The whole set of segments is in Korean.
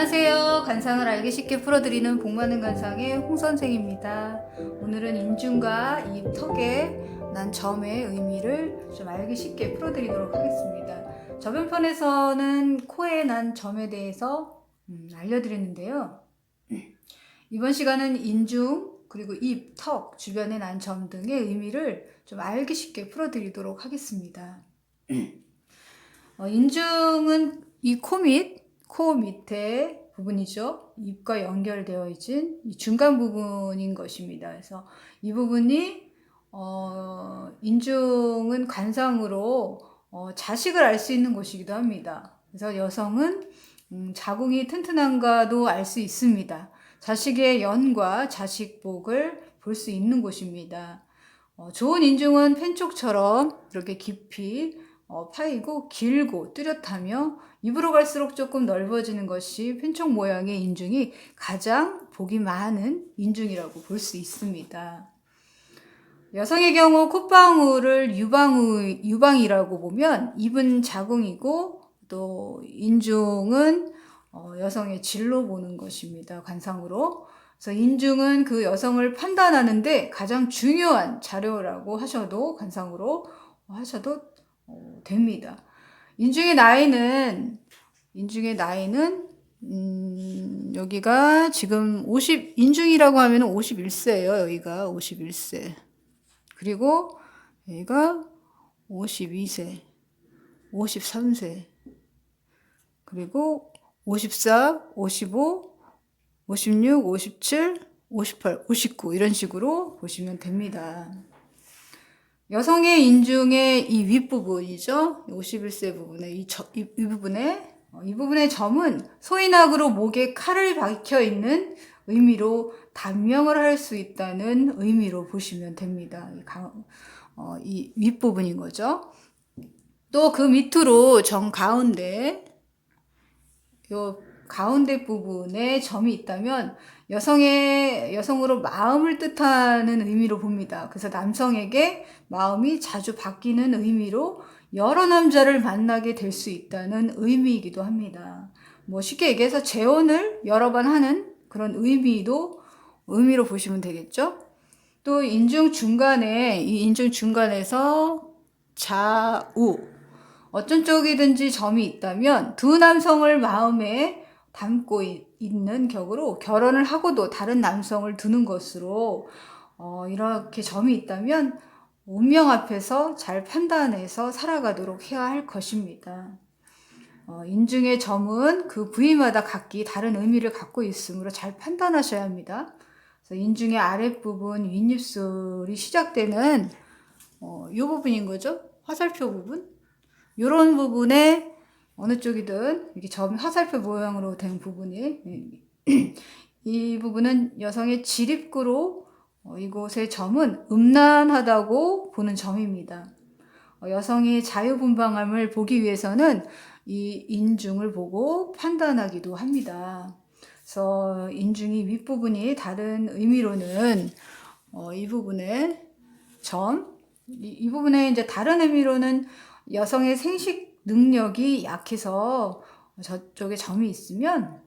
안녕하세요. 관상을 알기 쉽게 풀어드리는 복 많은 관상의 홍 선생입니다. 오늘은 인중과 입 턱에 난 점의 의미를 좀 알기 쉽게 풀어드리도록 하겠습니다. 저번 편에서는 코에 난 점에 대해서 알려드렸는데요. 이번 시간은 인중 그리고 입, 턱 주변에 난 점 등의 의미를 좀 알기 쉽게 풀어드리도록 하겠습니다. 인중은 이 코 밑에 부분이죠. 입과 연결되어 있는 이 중간 부분인 것입니다. 그래서 이 부분이 인중은 관상으로 자식을 알 수 있는 곳이기도 합니다. 그래서 여성은 자궁이 튼튼한가도 알 수 있습니다. 자식의 연과 자식복을 볼 수 있는 곳입니다. 좋은 인중은 펜쪽처럼 이렇게 깊이 파이고 길고 뚜렷하며 입으로 갈수록 조금 넓어지는 것이 펜쪽 모양의 인중이 가장 복이 많은 인중이라고 볼 수 있습니다. 여성의 경우 콧방울을 유방이라고 보면 입은 자궁이고 또 인중은 여성의 질로 보는 것입니다. 관상으로. 그래서 인중은 그 여성을 판단하는데 가장 중요한 자료라고 하셔도 관상으로 하셔도 됩니다. 인중의 나이는 여기가 지금 인중이라고 하면 51세예요. 여기가 51세. 그리고 여기가 52세, 53세. 그리고 54, 55, 56, 57, 58, 59 이런 식으로 보시면 됩니다. 여성의 인중의 이 윗부분이죠. 51세 부분에 이 부분의 점은 소인학으로 목에 칼을 박혀 있는 의미로 단명을 할 수 있다는 의미로 보시면 됩니다. 이 윗부분인 거죠. 또 그 밑으로 정 가운데 요 가운데 부분에 점이 있다면 여성으로 마음을 뜻하는 의미로 봅니다. 그래서 남성에게 마음이 자주 바뀌는 의미로 여러 남자를 만나게 될 수 있다는 의미이기도 합니다. 쉽게 얘기해서 재혼을 여러 번 하는 그런 의미로 보시면 되겠죠. 또 이 인중 중간에서 좌우 어떤 쪽이든지 점이 있다면 두 남성을 마음에 담고 있는 격으로 결혼을 하고도 다른 남성을 두는 것으로 이렇게 점이 있다면 운명 앞에서 잘 판단해서 살아가도록 해야 할 것입니다. 인중의 점은 그 부위마다 각기 다른 의미를 갖고 있으므로 잘 판단하셔야 합니다. 그래서 인중의 아랫부분 윗입술이 시작되는 이 부분인 거죠. 화살표 부분. 이런 부분에 어느 쪽이든 이렇게 점 화살표 모양으로 된 부분이 이 부분은 여성의 지립구로 이곳의 점은 음란하다고 보는 점입니다. 여성이 자유분방함을 보기 위해서는 이 인중을 보고 판단하기도 합니다. 그래서 인중이 윗부분이 다른 의미로는 이 부분의 이 부분에 이제 다른 의미로는 여성의 생식 능력이 약해서 저쪽에 점이 있으면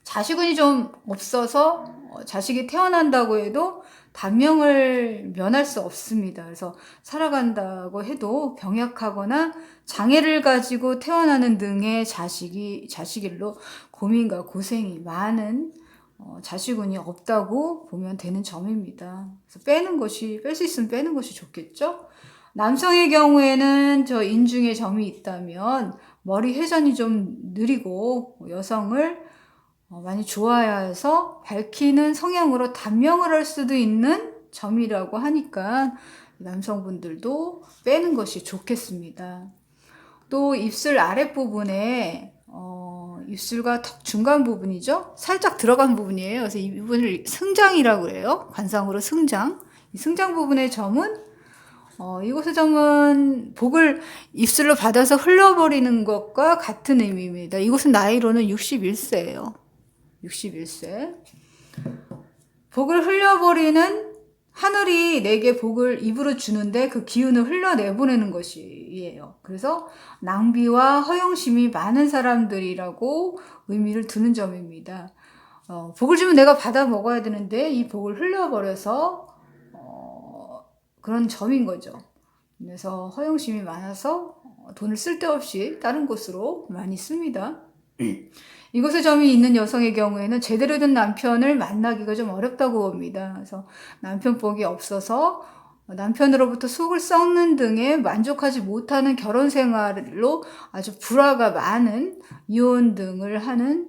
자식운이 좀 없어서 자식이 태어난다고 해도 단명을 면할 수 없습니다. 그래서 살아간다고 해도 병약하거나 장애를 가지고 태어나는 등의 자식일로 고민과 고생이 많은 자식운이 없다고 보면 되는 점입니다. 그래서 뺄 수 있으면 빼는 것이 좋겠죠? 남성의 경우에는 저 인중에 점이 있다면 머리 회전이 좀 느리고 여성을 많이 좋아해서 밝히는 성향으로 단명을 할 수도 있는 점이라고 하니까 남성분들도 빼는 것이 좋겠습니다. 또 입술 아랫부분에 입술과 턱 중간 부분이죠. 살짝 들어간 부분이에요. 그래서 이 부분을 승장이라고 해요. 관상으로 승장. 이 승장 부분의 점은 이곳의 점은 복을 입술로 받아서 흘려버리는 것과 같은 의미입니다. 이곳은 나이로는 61세예요. 61세. 복을 흘려버리는 하늘이 내게 복을 입으로 주는데 그 기운을 흘려내보내는 것이 뜻이에요. 그래서 낭비와 허영심이 많은 사람들이라고 의미를 두는 점입니다. 복을 주면 내가 받아 먹어야 되는데 이 복을 흘려버려서 그런 점인 거죠. 그래서 허영심이 많아서 돈을 쓸데없이 다른 곳으로 많이 씁니다. 이곳에 점이 있는 여성의 경우에는 제대로 된 남편을 만나기가 좀 어렵다고 봅니다. 그래서 남편 복이 없어서 남편으로부터 속을 썩는 등에 만족하지 못하는 결혼 생활로 아주 불화가 많은 이혼 등을 하는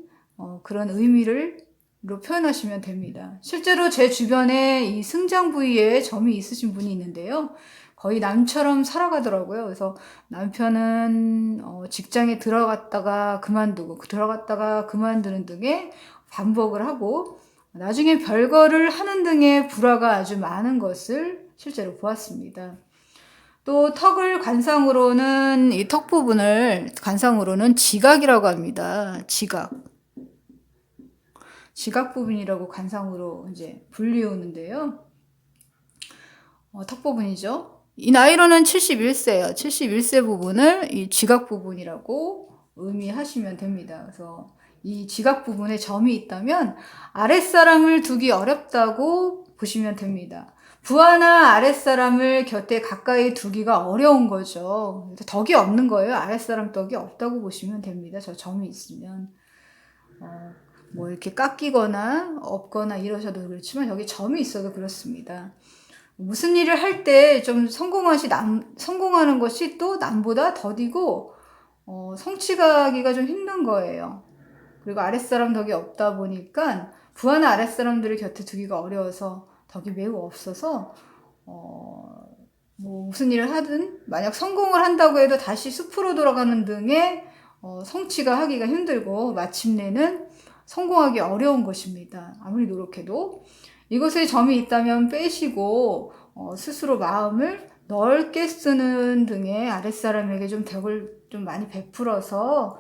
그런 의미를 표현하시면 됩니다. 실제로 제 주변에 이 승장 부위에 점이 있으신 분이 있는데요. 거의 남처럼 살아가더라고요. 그래서 남편은 직장에 들어갔다가 그만두고 들어갔다가 그만두는 등의 반복을 하고 나중에 별거를 하는 등의 불화가 아주 많은 것을 실제로 보았습니다. 또 턱을 관상으로는 이 턱 부분을 관상으로는 지각이라고 합니다. 지각 부분이라고 관상으로 이제 불리우는데요. 턱 부분이죠. 이 나이로는 71세예요. 71세 부분을 이 지각 부분이라고 의미하시면 됩니다. 그래서 이 지각 부분에 점이 있다면 아랫사람을 두기 어렵다고 보시면 됩니다. 부하나 아랫사람을 곁에 가까이 두기가 어려운 거죠. 덕이 없는 거예요. 아랫사람 덕이 없다고 보시면 됩니다. 저 점이 있으면. 뭐 이렇게 깎이거나 없거나 이러셔도 그렇지만 여기 점이 있어도 그렇습니다. 무슨 일을 할 때 좀 성공하는 것이 또 남보다 더디고 성취가 하기가 좀 힘든 거예요. 그리고 아랫사람 덕이 없다 보니까 부하나 아랫사람들을 곁에 두기가 어려워서 덕이 매우 없어서 뭐 무슨 일을 하든 만약 성공을 한다고 해도 다시 숲으로 돌아가는 등의 성취가 하기가 힘들고 마침내는 성공하기 어려운 것입니다. 아무리 노력해도. 이것에 점이 있다면 빼시고 스스로 마음을 넓게 쓰는 등의 아랫사람에게 좀 덕을 좀 많이 베풀어서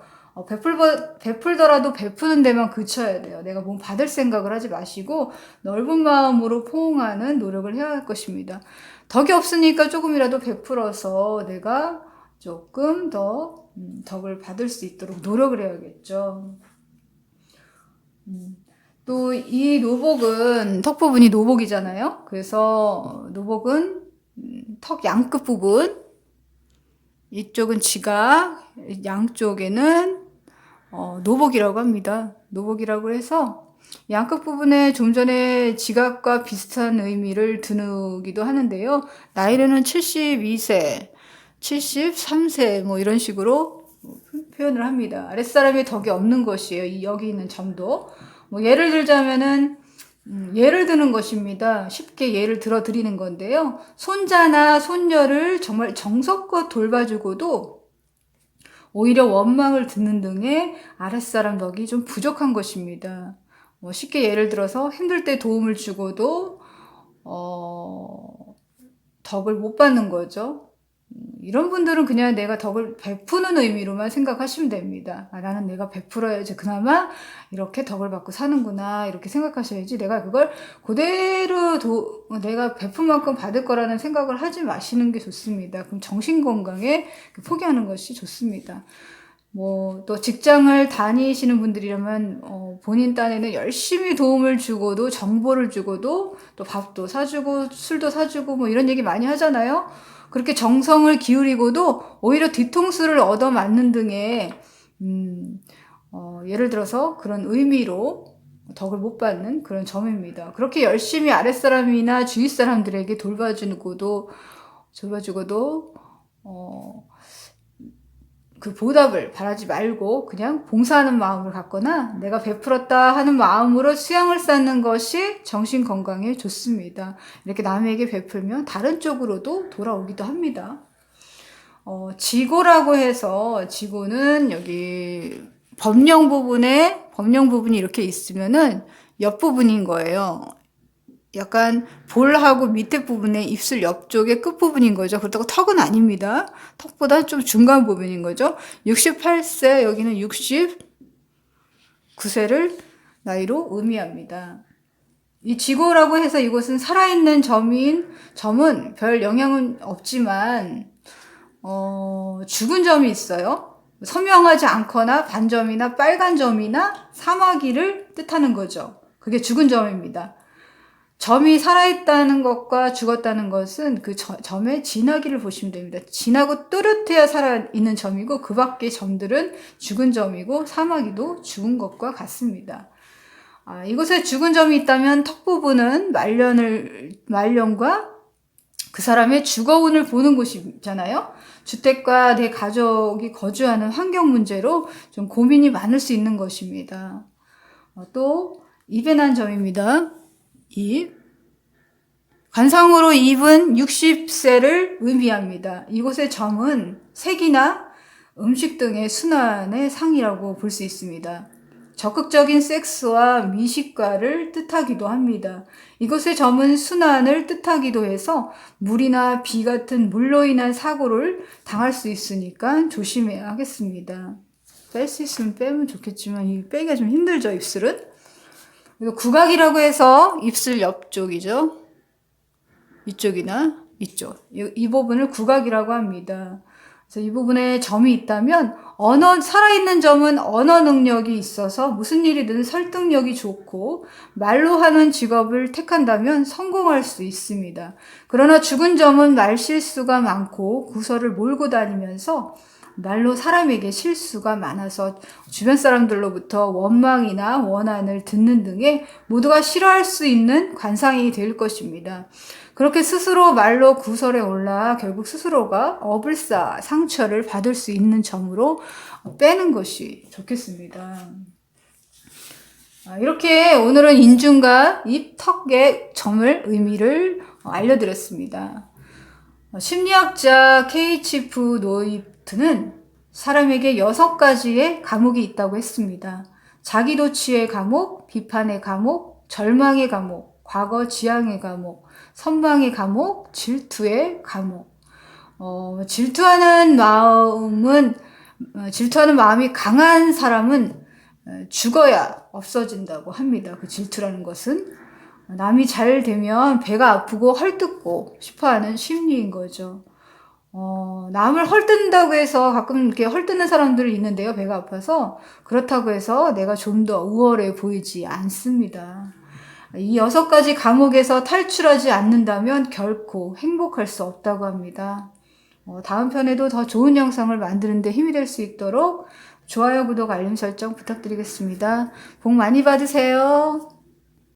베풀더라도 베푸는 데만 그쳐야 돼요. 내가 뭐 받을 생각을 하지 마시고 넓은 마음으로 포옹하는 노력을 해야 할 것입니다. 덕이 없으니까 조금이라도 베풀어서 내가 조금 더 덕을 받을 수 있도록 노력을 해야겠죠. 또 이 노복은 턱 부분이 노복이잖아요. 그래서 노복은 턱 양끝 부분, 이쪽은 지각, 양쪽에는 노복이라고 합니다. 노복이라고 해서 양끝 부분에 좀 전에 지각과 비슷한 의미를 두기도 하는데요. 나이로는 72세, 73세 뭐 이런 식으로 표현을 합니다. 아랫사람의 덕이 없는 것이에요. 여기 있는 점도. 뭐 예를 들자면은 예를 드는 것입니다. 쉽게 예를 들어 드리는 건데요. 손자나 손녀를 정말 정성껏 돌봐주고도 오히려 원망을 듣는 등의 아랫사람 덕이 좀 부족한 것입니다. 뭐 쉽게 예를 들어서 힘들 때 도움을 주고도 덕을 못 받는 거죠. 이런 분들은 그냥 내가 덕을 베푸는 의미로만 생각하시면 됩니다. 나는 내가 베풀어야지 그나마 이렇게 덕을 받고 사는구나 이렇게 생각하셔야지 내가 그걸 그대로 내가 베푼 만큼 받을 거라는 생각을 하지 마시는 게 좋습니다. 그럼 정신건강에 포기하는 것이 좋습니다. 뭐 또 직장을 다니시는 분들이라면 본인 딴에는 열심히 도움을 주고도 정보를 주고도 또 밥도 사주고 술도 사주고 뭐 이런 얘기 많이 하잖아요. 그렇게 정성을 기울이고도 오히려 뒤통수를 얻어맞는 등의 예를 들어서 그런 의미로 덕을 못 받는 그런 점입니다. 그렇게 열심히 아랫사람이나 주위 사람들에게 돌봐주고도 그 보답을 바라지 말고 그냥 봉사하는 마음을 갖거나 내가 베풀었다 하는 마음으로 수양을 쌓는 것이 정신 건강에 좋습니다. 이렇게 남에게 베풀면 다른 쪽으로도 돌아오기도 합니다. 지고라고 해서 지고는 여기 범령 부분이 이렇게 있으면은 옆부분인 거예요. 약간 볼하고 밑에 부분에 입술 옆쪽의 끝부분인 거죠. 그렇다고 턱은 아닙니다. 턱보다 좀 중간 부분인 거죠. 68세, 여기는 69세를 나이로 의미합니다. 이 지고라고 해서 이곳은 살아있는 점은 별 영향은 없지만 죽은 점이 있어요. 선명하지 않거나 반점이나 빨간 점이나 사마귀를 뜻하는 거죠. 그게 죽은 점입니다. 점이 살아있다는 것과 죽었다는 것은 그 점의 진하기를 보시면 됩니다. 진하고 또렷해야 살아있는 점이고 그 밖의 점들은 죽은 점이고 사마귀도 죽은 것과 같습니다. 이곳에 죽은 점이 있다면 턱 부분은 말년과 그 사람의 주거운을 보는 곳이잖아요. 주택과 내 가족이 거주하는 환경 문제로 좀 고민이 많을 수 있는 것입니다. 또 입에 난 점입니다. 입. 관상으로 입은 60세를 의미합니다. 이곳의 점은 색이나 음식 등의 순환의 상이라고 볼 수 있습니다. 적극적인 섹스와 미식가를 뜻하기도 합니다. 이곳의 점은 순환을 뜻하기도 해서 물이나 비 같은 물로 인한 사고를 당할 수 있으니까 조심해야 하겠습니다. 뺄 수 있으면 빼면 좋겠지만 이 빼기가 좀 힘들죠, 입술은. 그리고 구각이라고 해서 입술 옆쪽이죠. 이쪽이나 이쪽. 이 부분을 구각이라고 합니다. 그래서 이 부분에 점이 있다면 살아있는 점은 언어 능력이 있어서 무슨 일이든 설득력이 좋고 말로 하는 직업을 택한다면 성공할 수 있습니다. 그러나 죽은 점은 말 실수가 많고 구설을 몰고 다니면서 말로 사람에게 실수가 많아서 주변 사람들로부터 원망이나 원한을 듣는 등의 모두가 싫어할 수 있는 관상이 될 것입니다. 그렇게 스스로 말로 구설에 올라 결국 스스로가 어불사 상처를 받을 수 있는 점으로 빼는 것이 좋겠습니다. 이렇게 오늘은 인중과 입, 턱의 점을 의미를 알려드렸습니다. 심리학자 케이치프 노이트는 사람에게 6가지의 감옥이 있다고 했습니다. 자기도취의 감옥, 비판의 감옥, 절망의 감옥, 과거 지향의 감옥, 선망의 감옥, 질투의 감옥. 질투하는 마음이 강한 사람은 죽어야 없어진다고 합니다. 그 질투라는 것은 남이 잘 되면 배가 아프고 헐뜯고 싶어하는 심리인 거죠. 남을 헐뜯는다고 해서 가끔 이렇게 헐뜯는 사람들이 있는데요. 배가 아파서 그렇다고 해서 내가 좀 더 우월해 보이지 않습니다. 이 6가지 감옥에서 탈출하지 않는다면 결코 행복할 수 없다고 합니다. 다음 편에도 더 좋은 영상을 만드는 데 힘이 될 수 있도록 좋아요, 구독, 알림 설정 부탁드리겠습니다. 복 많이 받으세요.